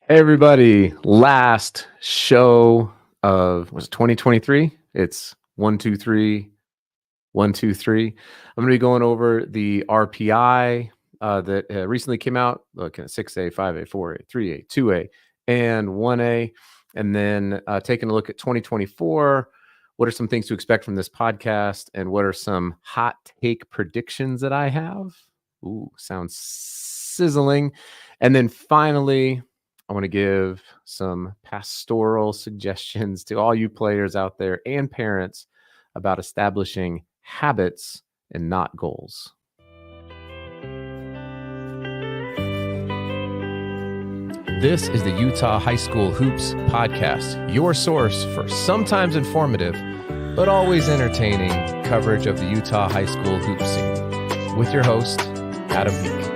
Hey everybody, last show of was it 2023? It's 123 123. I'm going to be going over the RPI that recently came out, looking at 6A, 5A, 4A, 3A, 2A, and 1A, and then taking a look at 2024. What are some things to expect from this podcast, and what are some hot take predictions that I have? Ooh, sounds sizzling. And then finally, I want to give some pastoral suggestions to all you players out there and parents about establishing habits and not goals. This is the Utah High School Hoops Podcast, your source for sometimes informative, but always entertaining coverage of the Utah High School Hoops scene. With your host, Adam Meek.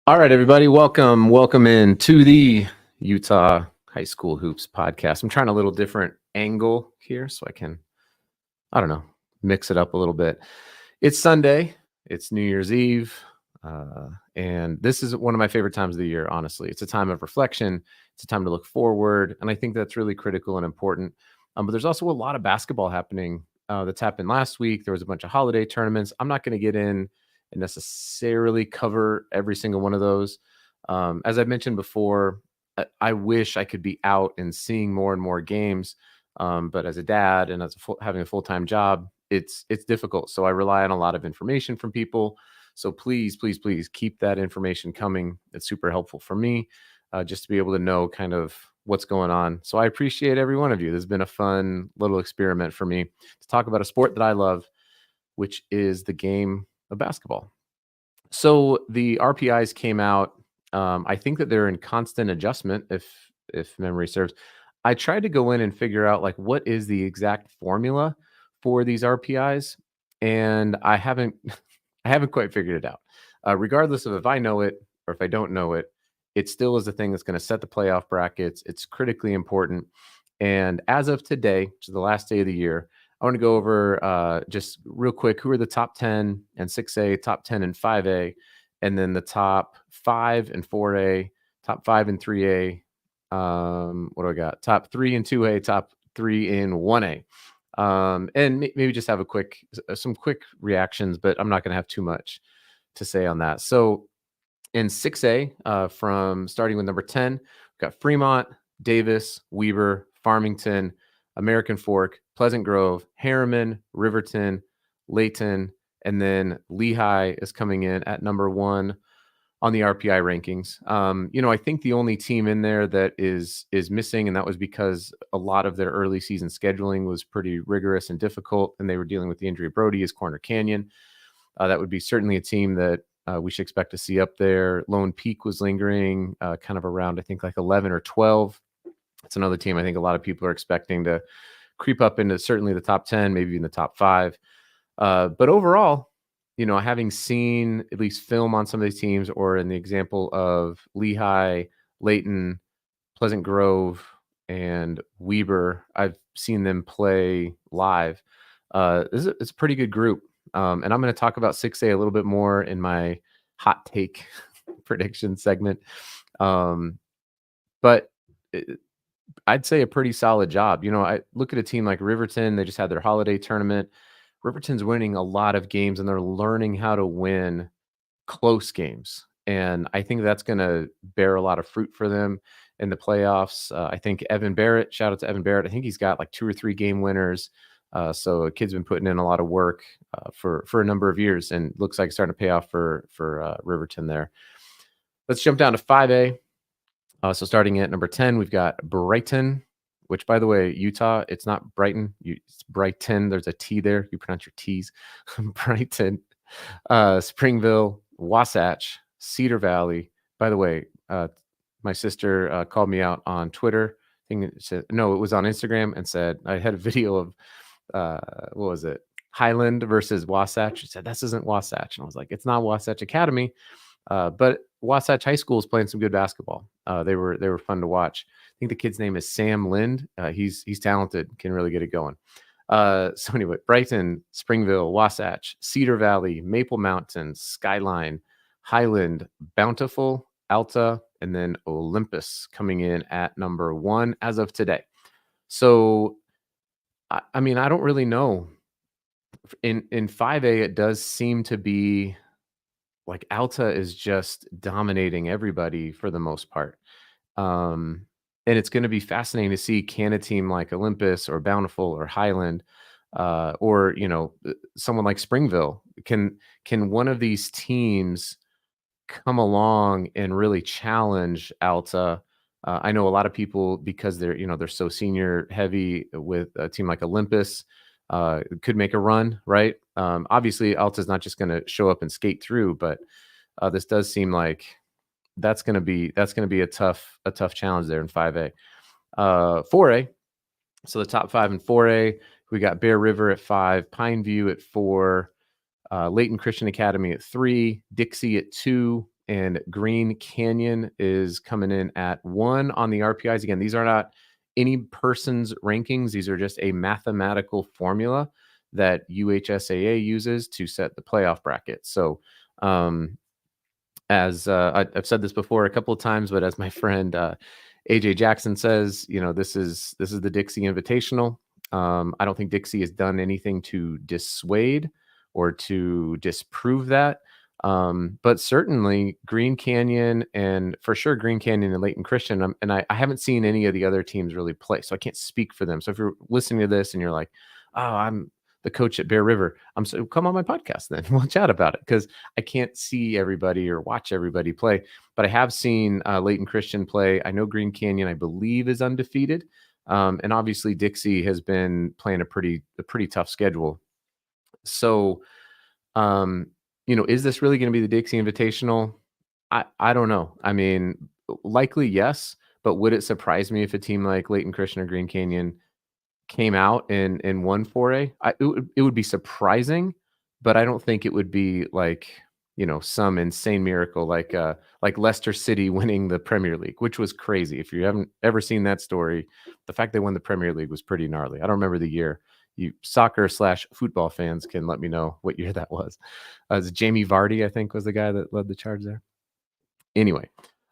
All right, everybody, welcome in to the Utah High School Hoops Podcast. I'm trying a little different angle here so I can, mix it up a little bit. It's Sunday, it's New Year's Eve, and this is one of my favorite times of the year, honestly. It's a time of reflection, it's a time to look forward, and I think that's really critical and important. But there's also a lot of basketball happening that's happened last week. There was a bunch of holiday tournaments. I'm not going to get in and necessarily cover every single one of those. As I mentioned before, I wish I could be out and seeing more and more games. But as a dad and as having a full-time job, it's difficult. So I rely on a lot of information from people. So please keep that information coming. It's super helpful for me just to be able to know kind of what's going on. So I appreciate every one of you. This has been a fun little experiment for me to talk about a sport that I love, which is the game of basketball. So the RPIs came out. I think that they're in constant adjustment, if memory serves. I tried to go in and figure out like what is the exact formula for these RPIs, and I haven't quite figured it out. Regardless of if I know it or if I don't know it, it still is the thing that's going to set the playoff brackets. It's critically important. And as of today, which is the last day of the year, I want to go over just real quick who are the top 10 and 6A, top 10 and 5A, and then the top 5 and 4A, top 5 and 3A. What do I got? Top 3 and 2A, top 3 in 1A. And maybe just have some quick reactions, but I'm not going to have too much to say on that. So in 6A, from starting with number 10, we've got Fremont, Davis, Weber, Farmington, American Fork, Pleasant Grove, Harriman, Riverton, Layton, and then Lehigh is coming in at number 1 on the RPI rankings. I think the only team in there that is missing, and that was because a lot of their early season scheduling was pretty rigorous and difficult, and they were dealing with the injury of Brody, is Corner Canyon. That would be certainly a team that we should expect to see up there. Lone Peak was lingering kind of around, I think, like 11 or 12. It's another team I think a lot of people are expecting to creep up into certainly the top 10, maybe even the top 5. But overall, having seen at least film on some of these teams, or in the example of Lehigh, Layton, Pleasant Grove, and Weber, I've seen them play live. It's a pretty good group. And I'm going to talk about 6A a little bit more in my hot take prediction segment. But I'd say a pretty solid job. I look at a team like Riverton. They just had their holiday tournament. Riverton's winning a lot of games, and they're learning how to win close games. And I think that's going to bear a lot of fruit for them in the playoffs. I think Evan Barrett, shout out to Evan Barrett. I think he's got like 2 or 3 game winners. So the kid's been putting in a lot of work for a number of years, and looks like it's starting to pay off for Riverton there. Let's jump down to 5A. So starting at number 10, we've got Brighton, which, by the way, Utah, it's not Brighton. It's Brighton. There's a T there. You pronounce your T's. Brighton, Springville, Wasatch, Cedar Valley. By the way, my sister called me out on Twitter. It was on Instagram, and said I had a video of what was it? Highland versus Wasatch. She said, this isn't Wasatch. And I was like, it's not Wasatch Academy. But Wasatch High School is playing some good basketball. They were fun to watch. I think the kid's name is Sam Lind. He's talented, can really get it going. So anyway, Brighton, Springville, Wasatch, Cedar Valley, Maple Mountain, Skyline, Highland, Bountiful, Alta, and then Olympus coming in at number 1 as of today. So I mean, I don't really know. In 5A, it does seem to be like Alta is just dominating everybody for the most part. Um, and it's going to be fascinating to see, can a team like Olympus or Bountiful or Highland, or someone like Springville, can one of these teams come along and really challenge Alta? I know a lot of people, because they're so senior heavy with a team like Olympus, could make a run, right? Obviously, Alta's not just going to show up and skate through, but this does seem like that's gonna be a tough challenge there in 5A. 4A, so the top 5 in 4A, we got Bear River at 5, Pine View at 4, Layton Christian Academy at 3, Dixie at 2, and Green Canyon is coming in at 1 on the RPIs. Again, these are not any person's rankings. These are just a mathematical formula that UHSAA uses to set the playoff bracket. So, as I've said this before a couple of times, but as my friend AJ Jackson says, this is the Dixie Invitational. I don't think Dixie has done anything to dissuade or to disprove that. But certainly Green Canyon, and for sure Green Canyon and Layton Christian, and I haven't seen any of the other teams really play, so I can't speak for them. So if you're listening to this and you're like, oh, I'm the coach at Bear River, so come on my podcast then. We'll chat about it, because I can't see everybody or watch everybody play. But I have seen Layton Christian play. I know Green Canyon, I believe, is undefeated. And obviously Dixie has been playing a pretty tough schedule. So, is this really going to be the Dixie Invitational? I don't know. I mean, likely yes, but would it surprise me if a team like Layton Christian or Green Canyon came out and won 4A? It would be surprising, but I don't think it would be like, some insane miracle like Leicester City winning the Premier League, which was crazy. If you haven't ever seen that story, the fact they won the Premier League was pretty gnarly. I don't remember the year. You soccer/football fans can let me know what year that was. It's Jamie Vardy, I think, was the guy that led the charge there. Anyway,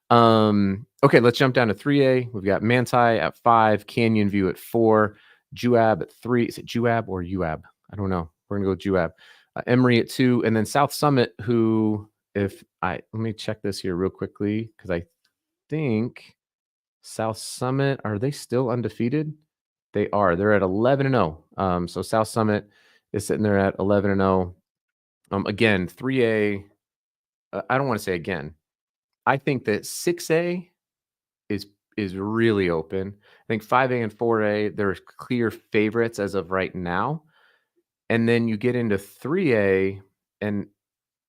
okay, let's jump down to 3A. We've got Manti at 5, Canyon View at 4, Juab at 3. Is it Juab or Uab? I don't know. We're gonna go with Juab. Emory at 2, and then South Summit, who, let me check this here real quickly, because I think South Summit, are they still undefeated? They are. They're at 11-0. So South Summit is sitting there at 11-0. Again, 3A. I don't want to say again. I think that 6A is really open. I think 5A and 4A, there's clear favorites as of right now. And then you get into 3A, and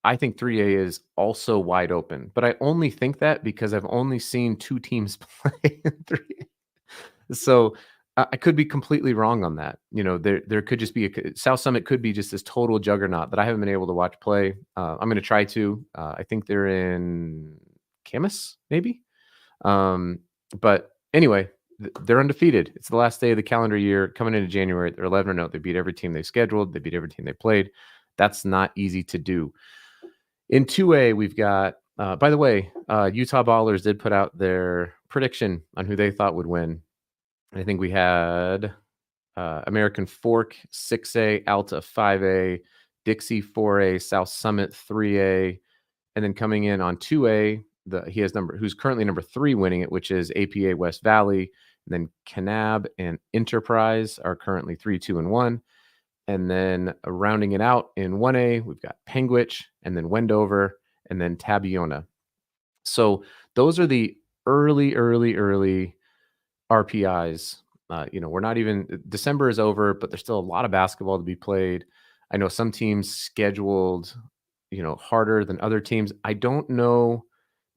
I think 3A is also wide open. But I only think that because I've only seen 2 teams play in 3A. So I could be completely wrong on that. There could just be South Summit could be just this total juggernaut that I haven't been able to watch play. I'm going to try to. I think they're in Camas, maybe. But anyway, they're undefeated. It's the last day of the calendar year coming into January. They're 11-0. They beat every team they scheduled. They beat every team they played. That's not easy to do. In 2A, we've got, by the way, Utah Ballers did put out their prediction on who they thought would win. I think we had American Fork 6A, Alta 5A, Dixie 4A, South Summit 3A, and then coming in on 2A, who's currently number 3 winning it, which is APA West Valley. And then Kanab and Enterprise are currently 3, 2, and 1. And then rounding it out in 1A, we've got Penguich, and then Wendover, and then Tabiona. So those are the early RPIs. We're not even, December is over, but there's still a lot of basketball to be played. I know some teams scheduled, harder than other teams. I don't know.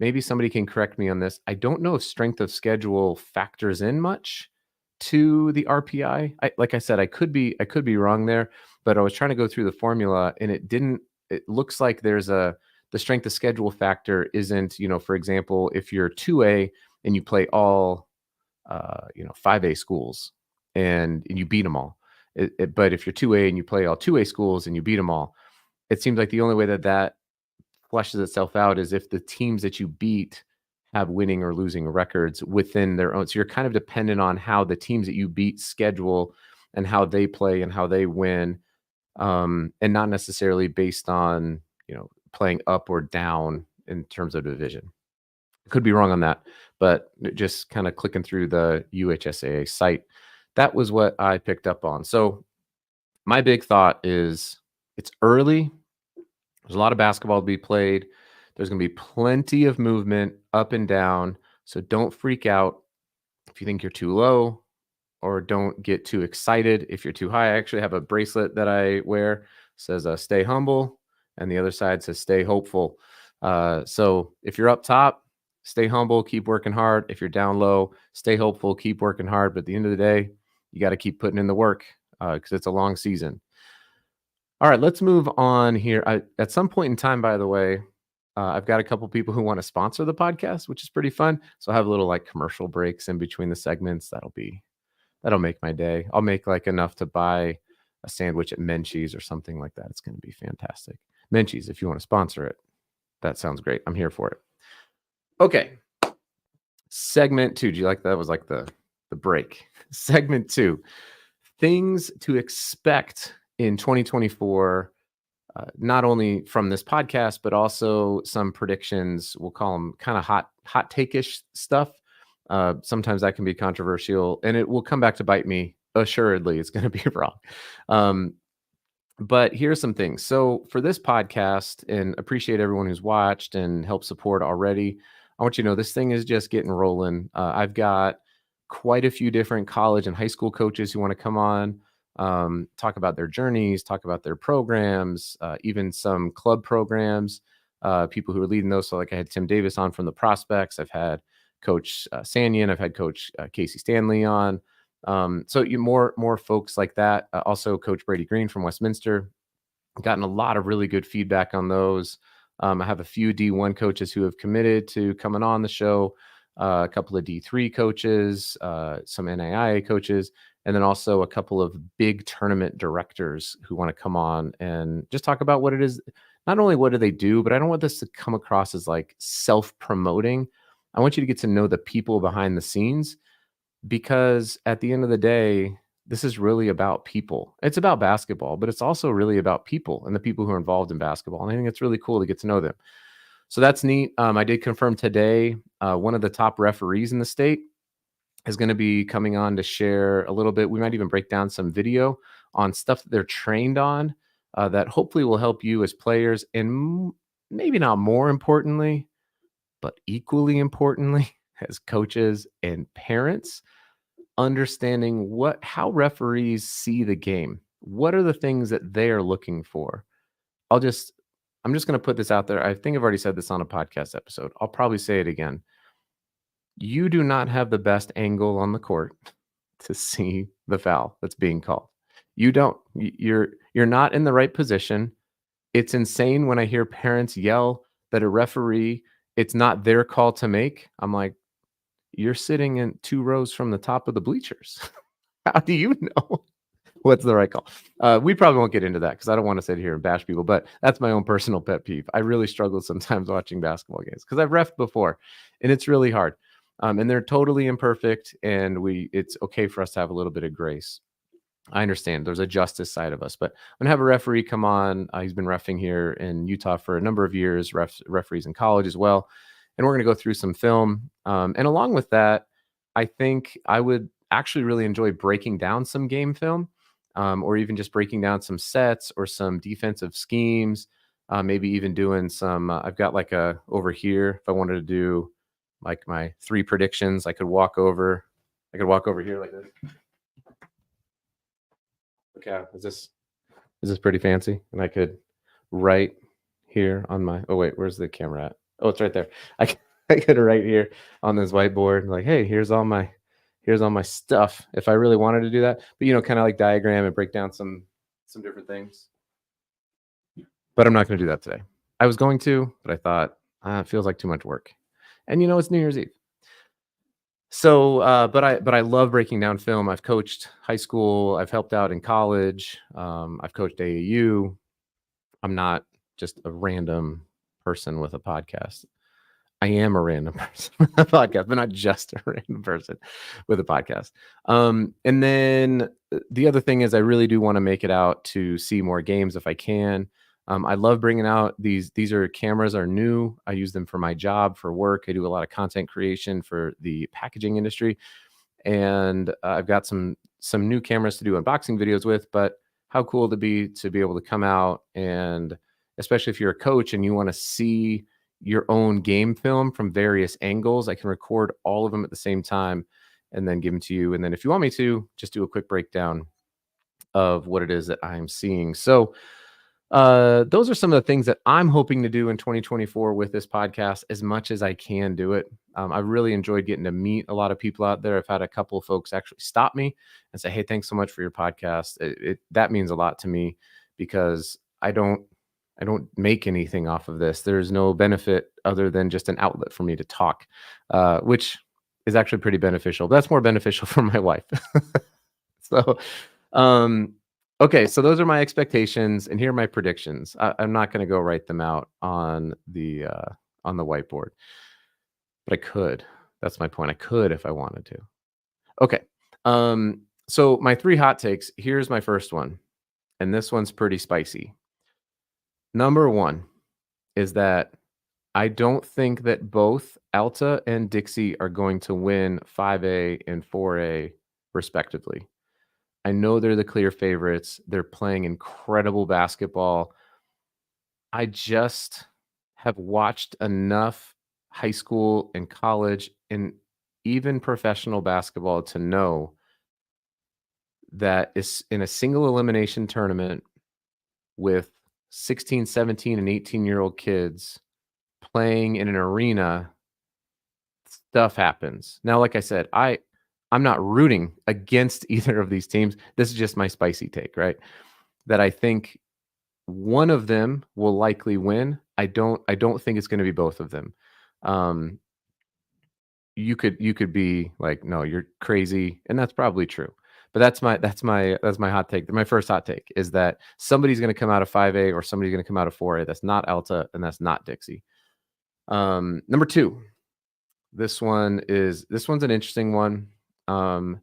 Maybe somebody can correct me on this. I don't know if strength of schedule factors in much to the RPI. Like I said, I could be wrong there, but I was trying to go through the formula and it didn't. It looks like the strength of schedule factor isn't, for example, if you're 2A and you play all 5A schools and you beat them all, But if you're 2A and you play all 2A schools and you beat them all, it seems like the only way that flushes itself out is if the teams that you beat have winning or losing records within their own. So you're kind of dependent on how the teams that you beat schedule and how they play and how they win, and not necessarily based on playing up or down in terms of division. Could be wrong on that, but just kind of clicking through the UHSAA site, that was what I picked up on. So my big thought is it's early. There's a lot of basketball to be played. There's going to be plenty of movement up and down. So don't freak out if you think you're too low, or don't get too excited if you're too high. I actually have a bracelet that I wear, says stay humble, and the other side says stay hopeful. So if you're up top, stay humble, keep working hard. If you're down low, stay hopeful, keep working hard. But at the end of the day, you got to keep putting in the work because it's a long season. All right, let's move on here. At some point in time, by the way, I've got a couple people who want to sponsor the podcast, which is pretty fun. So I'll have little like commercial breaks in between the segments. That'll make my day. I'll make like enough to buy a sandwich at Menchie's or something like that. It's going to be fantastic. Menchie's, if you want to sponsor it, that sounds great. I'm here for it. Okay. Segment 2. Do you like that? Was like the break. Segment 2. Things to expect in 2024, not only from this podcast, but also some predictions. We'll call them kind of hot take-ish stuff. Sometimes that can be controversial, and it will come back to bite me. Assuredly, it's going to be wrong. But here's some things. So for this podcast, and appreciate everyone who's watched and helped support already. I want you to know this thing is just getting rolling. I've got quite a few different college and high school coaches who want to come on, talk about their journeys, talk about their programs, even some club programs, people who are leading those. So like I had Tim Davis on from the Prospects. I've had Coach Sanyan. I've had Coach Casey Stanley on. So you more folks like that. Also Coach Brady Green from Westminster. Gotten a lot of really good feedback on those. I have a few D1 coaches who have committed to coming on the show, a couple of D3 coaches, some NAIA coaches, and then also a couple of big tournament directors who want to come on and just talk about what it is. Not only what do they do, but I don't want this to come across as like self-promoting. I want you to get to know the people behind the scenes, because at the end of the day, this is really about people. It's about basketball, but it's also really about people and the people who are involved in basketball. And I think it's really cool to get to know them. So that's neat. I did confirm today, one of the top referees in the state is going to be coming on to share a little bit. We might even break down some video on stuff that they're trained on, that hopefully will help you as players, and maybe not more importantly, but equally importantly, as coaches and parents, understanding how referees see the game. What are the things that they are looking for? I'm just going to put this out there. I think I've already said this on a podcast episode. I'll probably say it again. You do not have the best angle on the court to see the foul that's being called. You don't. You're not in the right position. It's insane when I hear parents yell that a referee, it's not their call to make. I'm like, you're sitting in 2 rows from the top of the bleachers. How do you know what's the right call? We probably won't get into that because I don't want to sit here and bash people, but that's my own personal pet peeve. I really struggle sometimes watching basketball games because I've reffed before, and it's really hard. And they're totally imperfect, and it's okay for us to have a little bit of grace. I understand there's a justice side of us, but I'm gonna have a referee come on. He's been reffing here in Utah for a number of years, referees in college as well. And we're going to go through some film. And along with that, I think I would actually really enjoy breaking down some game film, or even just breaking down some sets or some defensive schemes. Maybe even doing some, I've got like over here, if I wanted to do like my 3 predictions, I could walk over here like this. Okay, is this pretty fancy? And I could write here on my, oh wait, where's the camera at? Oh, it's right there. I could write here on this whiteboard, like, hey, here's all my stuff if I really wanted to do that. But kind of like diagram and break down some different things. But I'm not going to do that today. I was going to, but I thought it feels like too much work. And it's New Year's Eve. So, but I love breaking down film. I've coached high school. I've helped out in college. I've coached AAU. I'm not just a random person with a podcast. I am a random person with a podcast, but not just a random person with a podcast. And then the other thing is, I really do want to make it out to see more games if I can. I love bringing out these. These are cameras are new. I use them for my job, for work. I do a lot of content creation for the packaging industry, and I've got some new cameras to do unboxing videos with. But how cool to be able to come out, and especially if you're a coach and you want to see your own game film from various angles, I can record all of them at the same time and then give them to you. And then if you want me to, just do a quick breakdown of what it is that I'm seeing. So those are some of the things that I'm hoping to do in 2024 with this podcast as much as I can do it. I really enjoyed getting to meet a lot of people out there. I've had a couple of folks actually stop me and say, "Hey, thanks so much for your podcast." That means a lot to me because I don't make anything off of this. There's no benefit other than just an outlet for me to talk, which is actually pretty beneficial. That's more beneficial for my wife. So, um, okay, so those are my expectations, and here are my predictions. I'm not going to go write them out on the whiteboard, but I could. That's my point. I could if I wanted to. Okay. So my three hot takes. Here's my first one, and this one's pretty spicy. Number one is that I don't think that both Alta and Dixie are going to win 5A and 4A respectively. I know they're the clear favorites. They're playing incredible basketball. I just have watched enough high school and college and even professional basketball to know that is in a single elimination tournament with 16, 17, and 18-year-old kids playing in an arena, stuff happens. Now, like I said, I'm not rooting against either of these teams. This is just my spicy take, right? That I think one of them will likely win. I don't think it's going to be both of them. Um, you could be like, no, you're crazy, and that's probably true. But that's my hot take. My first hot take is that somebody's going to come out of 5A or somebody's going to come out of 4A. That's not Alta and that's not Dixie. Number two, this one's an interesting one. Um,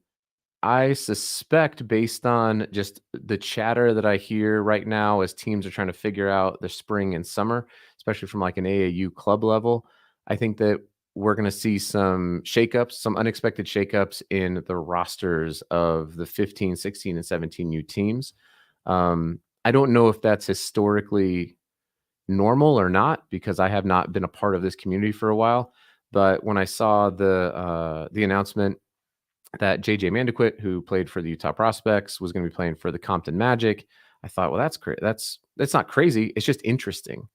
I suspect based on just the chatter that I hear right now as teams are trying to figure out the spring and summer, especially from like an AAU club level, I think that we're going to see some shakeups, some unexpected shakeups in the rosters of the 15, 16, and 17U teams. I don't know if that's historically normal or not because I have not been a part of this community for a while. But when I saw the announcement that JJ Mandequit, who played for the Utah Prospects, was going to be playing for the Compton Magic, I thought, well, that's great. That's not crazy. It's just interesting,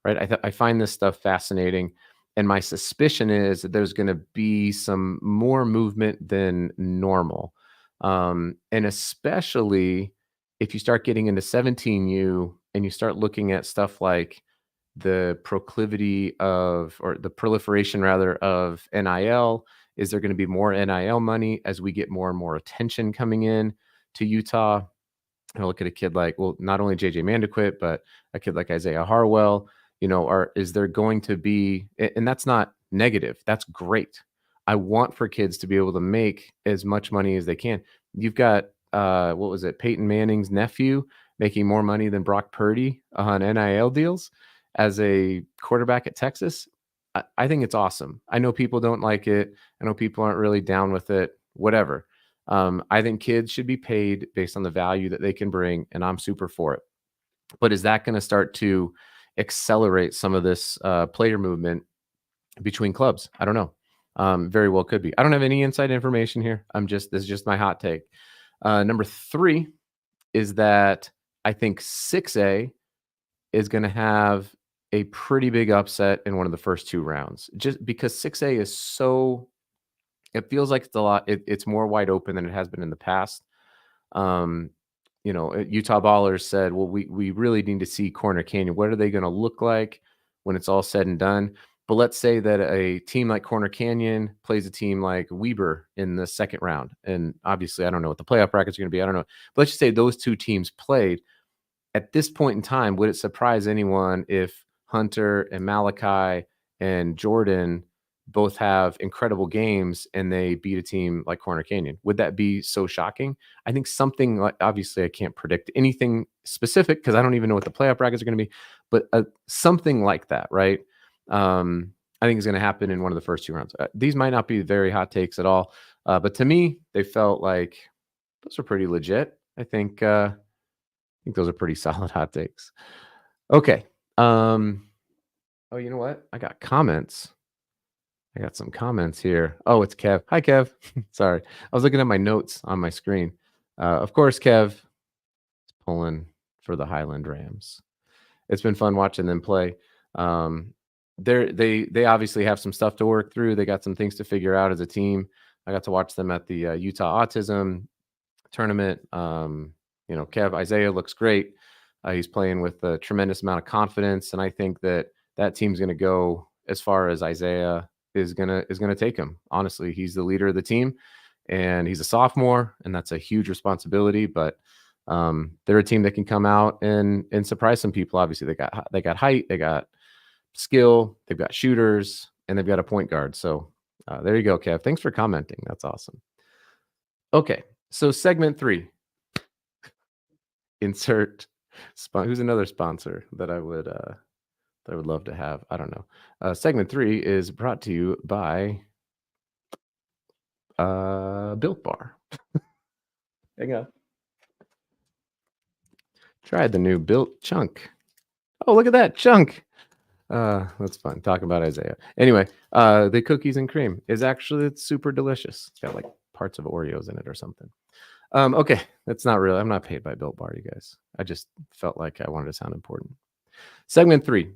right? I find this stuff fascinating, and my suspicion is that there's going to be some more movement than normal, and especially if you start getting into 17U and you start looking at stuff like the proclivity of, or the proliferation rather, of NIL. Is there going to be more NIL money as we get more and more attention coming in to Utah? I look at a kid like, well, not only JJ Mandequit, but a kid like Isaiah Harwell. Is there going to be, and that's not negative, that's great. I want for kids to be able to make as much money as they can. You've got what was it, Peyton Manning's nephew making more money than Brock Purdy on NIL deals as a quarterback at Texas. I think it's awesome. I know people don't like it. I know people aren't really down with it, whatever. I think kids should be paid based on the value that they can bring, and I'm super for it. But is that going to start to accelerate some of this player movement between clubs? I don't know. Very well could be. I don't have any inside information here. This is just my hot take. Number three is that I think 6A is going to have a pretty big upset in one of the first two rounds, just because 6A is it feels like it's a lot. It's more wide open than it has been in the past. Um, Utah Ballers said, well, we really need to see Corner Canyon. What are they going to look like when it's all said and done? But let's say that a team like Corner Canyon plays a team like Weber in the second round. And obviously, I don't know what the playoff brackets are going to be. I don't know. But let's just say those two teams played. At this point in time, would it surprise anyone if Hunter and Malachi and Jordan both have incredible games and they beat a team like Corner Canyon? Would that be so shocking? I think something like, obviously, I can't predict anything specific because I don't even know what the playoff brackets are going to be, but something like that, right? I think is going to happen in one of the first two rounds. These might not be very hot takes at all, but to me, they felt like those are pretty legit. I think those are pretty solid hot takes. Okay. Oh, you know what? I got comments. I got some comments here. Oh, it's Kev. Hi, Kev. Sorry. I was looking at my notes on my screen. Of course, Kev is pulling for the Highland Rams. It's been fun watching them play. They obviously have some stuff to work through. They got some things to figure out as a team. I got to watch them at the Utah Autism tournament. Kev, Isaiah looks great. He's playing with a tremendous amount of confidence, and I think that team's going to go as far as Isaiah is gonna take him. Honestly, he's the leader of the team, and he's a sophomore, and that's a huge responsibility. But they're a team that can come out and surprise some people. Obviously, they got height, they got skill, they've got shooters, and they've got a point guard. So there you go, Kev. Thanks for commenting. That's awesome. Okay, so segment 3. Insert who's another sponsor that I would love to have. I don't know. Segment 3 is brought to you by Built Bar. Hang on. Tried the new Built Chunk. Oh, look at that chunk. That's fun. Talking about Isaiah. Anyway, the cookies and cream is actually, it's super delicious. It's got like parts of Oreos in it or something. Okay, that's not really. I'm not paid by Built Bar, you guys. I just felt like I wanted to sound important. Segment 3.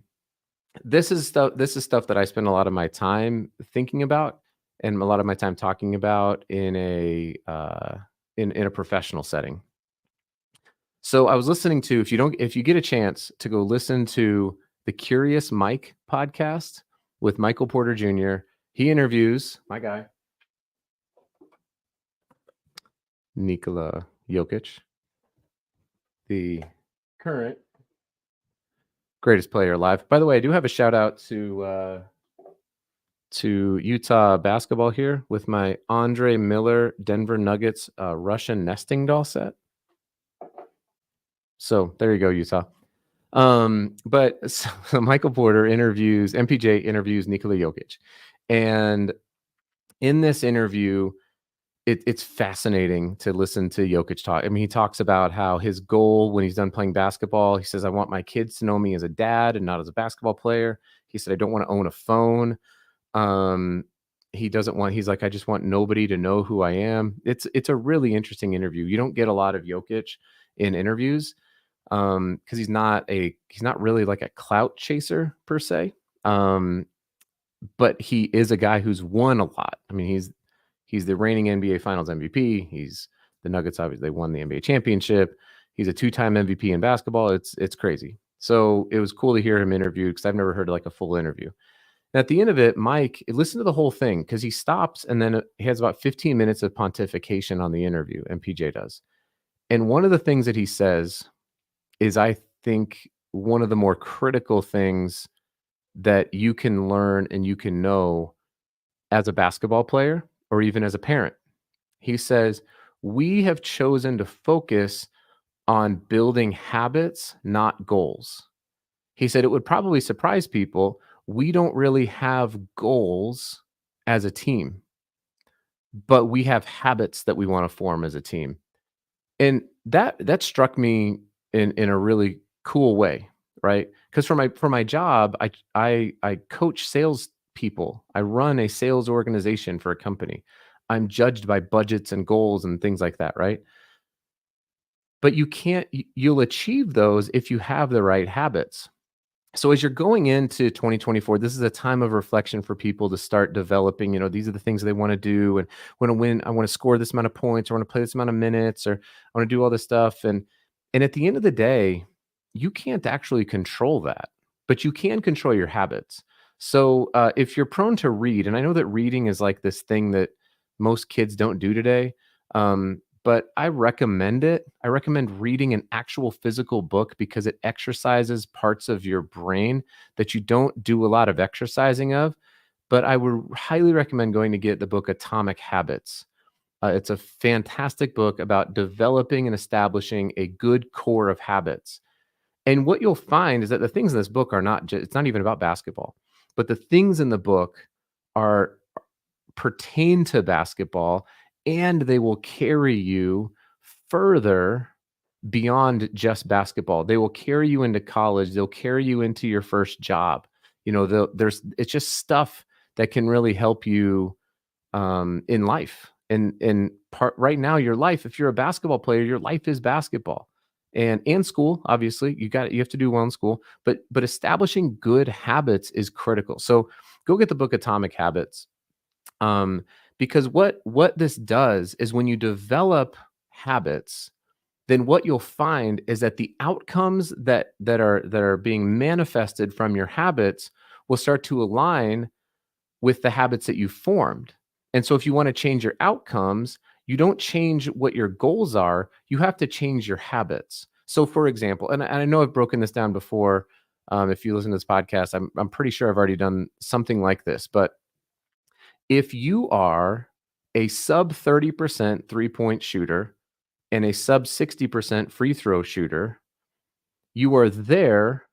This is stuff that I spend a lot of my time thinking about and a lot of my time talking about in a professional setting. So I was listening to, if you get a chance to go listen to the Curious Mike podcast with Michael Porter Jr., he interviews my guy, Nikola Jokic, the current greatest player alive. By the way, I do have a shout out to Utah basketball here with my Andre Miller Denver Nuggets Russian nesting doll set. So there you go, Utah. But so Michael Porter MPJ interviews Nikola Jokic. And in this interview, it's fascinating to listen to Jokic talk. I mean, he talks about how his goal when he's done playing basketball, he says, I want my kids to know me as a dad and not as a basketball player. He said, I don't want to own a phone. He's like, I just want nobody to know who I am. It's a really interesting interview. You don't get a lot of Jokic in interviews because he's not really like a clout chaser per se. But he is a guy who's won a lot. I mean, he's the reigning NBA Finals MVP. He's the Nuggets, obviously, they won the NBA championship. He's a 2-time MVP in basketball. It's crazy. So it was cool to hear him interviewed because I've never heard like a full interview. And at the end of it, Mike, listen to the whole thing because he stops and then he has about 15 minutes of pontification on the interview, MPJ does. And one of the things that he says is, I think, one of the more critical things that you can learn and you can know as a basketball player or even as a parent. He says, we have chosen to focus on building habits, not goals. He said it would probably surprise people. We don't really have goals as a team, but we have habits that we want to form as a team. And that struck me in a really cool way, right? Because for my job, I coach sales people. I run a sales organization for a company. I'm judged by budgets and goals and things like that, right? But you'll achieve those if you have the right habits. So as you're going into 2024, this is a time of reflection for people to start developing, these are the things they want to do. And want to win, I want to score this amount of points, or I want to play this amount of minutes, or I want to do all this stuff. And at the end of the day, you can't actually control that, but you can control your habits. So if you're prone to read, and I know that reading is like this thing that most kids don't do today, but I recommend it. I recommend reading an actual physical book because it exercises parts of your brain that you don't do a lot of exercising of. But I would highly recommend going to get the book Atomic Habits. It's a fantastic book about developing and establishing a good core of habits. And what you'll find is that the things in this book are not just, it's not even about basketball, but the things in the book are pertain to basketball, and they will carry you further beyond just basketball. They will carry you into college, they'll carry you into your first job. There's it's just stuff that can really help you in life. And part right now, your life, if you're a basketball player, your life is basketball. And school, obviously, you have to do well in school, but establishing good habits is critical. So go get the book Atomic Habits. Because what this does is when you develop habits, then what you'll find is that the outcomes that are being manifested from your habits will start to align with the habits that you formed. And so if you want to change your outcomes, you don't change what your goals are, you have to change your habits. So for example, and I know I've broken this down before. If you listen to this podcast, I'm pretty sure I've already done something like this. But if you are a sub 30% three-point shooter and a sub 60% free throw shooter, you are there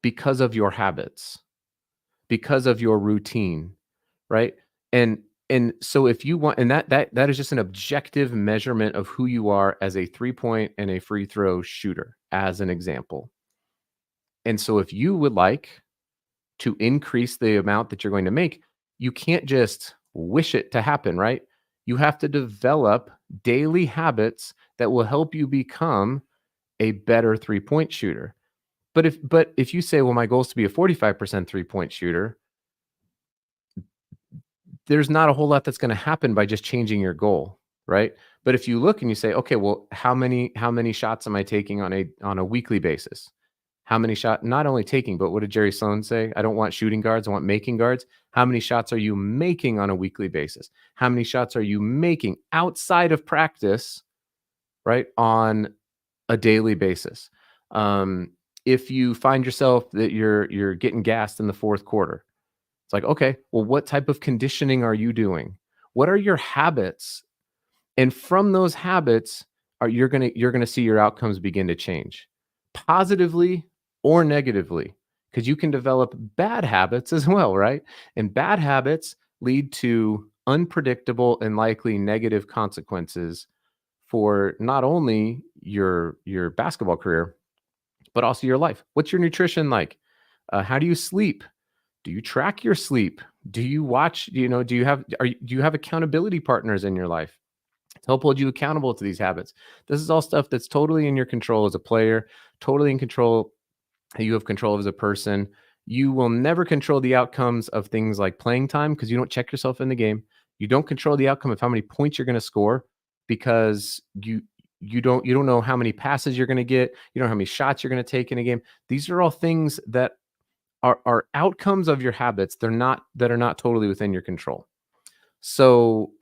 because of your habits, because of your routine, right? And and so if you want, and that is just an objective measurement of who you are as a three-point and a free throw shooter, as an example. And so if you would like to increase the amount that you're going to make, you can't just wish it to happen, right? You have to develop daily habits that will help you become a better three-point shooter. But if you say, well, my goal is to be a 45% three-point shooter, there's not a whole lot that's going to happen by just changing your goal, right? But if you look and you say, okay, well, how many shots am I taking on a weekly basis? How many shot not only taking, but what did Jerry Sloan say? I don't want shooting guards, I want making guards. How many shots are you making on a weekly basis? How many shots are you making outside of practice, right? On a daily basis. Um, if you find yourself that you're getting gassed in the fourth quarter, it's like, okay, well, what type of conditioning are you doing? What are your habits? And from those habits, you're gonna see your outcomes begin to change, positively or negatively, because you can develop bad habits as well, right? And bad habits lead to unpredictable and likely negative consequences for not only your basketball career, but also your life. What's your nutrition like? How do you sleep? Do you track your sleep? Do you watch? Do you have accountability partners in your life to help hold you accountable to these habits? This is all stuff that's totally in your control as a player, totally in control. You have control as a person. You will never control the outcomes of things like playing time because you don't check yourself in the game. You don't control the outcome of how many points you're going to score because you don't know how many passes you're going to get. You don't know how many shots you're going to take in a game. These are all things that are outcomes of your habits. They're not that are not totally within your control. So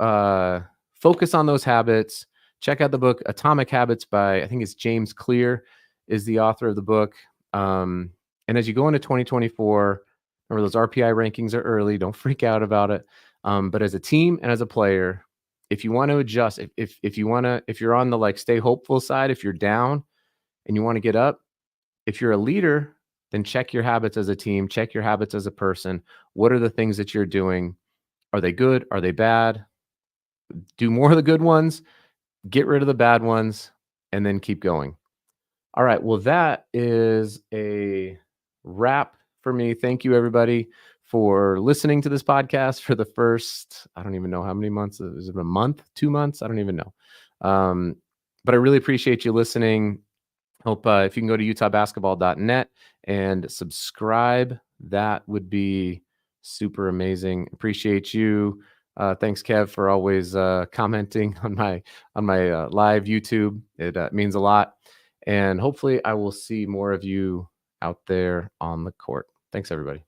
focus on those habits. Check out the book Atomic Habits by, I think it's James Clear is the author of the book. And as you go into 2024, remember those RPI rankings are early. Don't freak out about it. But as a team and as a player, if you want to adjust, if you're on the like stay hopeful side, if you're down and you want to get up, if you're a leader, then check your habits as a team, check your habits as a person. What are the things that you're doing? Are they good? Are they bad? Do more of the good ones, get rid of the bad ones, and then keep going. All right. Well, that is a wrap for me. Thank you, everybody, for listening to this podcast for the first, I don't even know how many months. Is it a month, 2 months? I don't even know. But I really appreciate you listening. Hope if you can go to utahbasketball.net and subscribe, that would be super amazing. Appreciate you. Thanks, Kev, for always commenting on my live YouTube. It means a lot. And hopefully I will see more of you out there on the court. Thanks, everybody.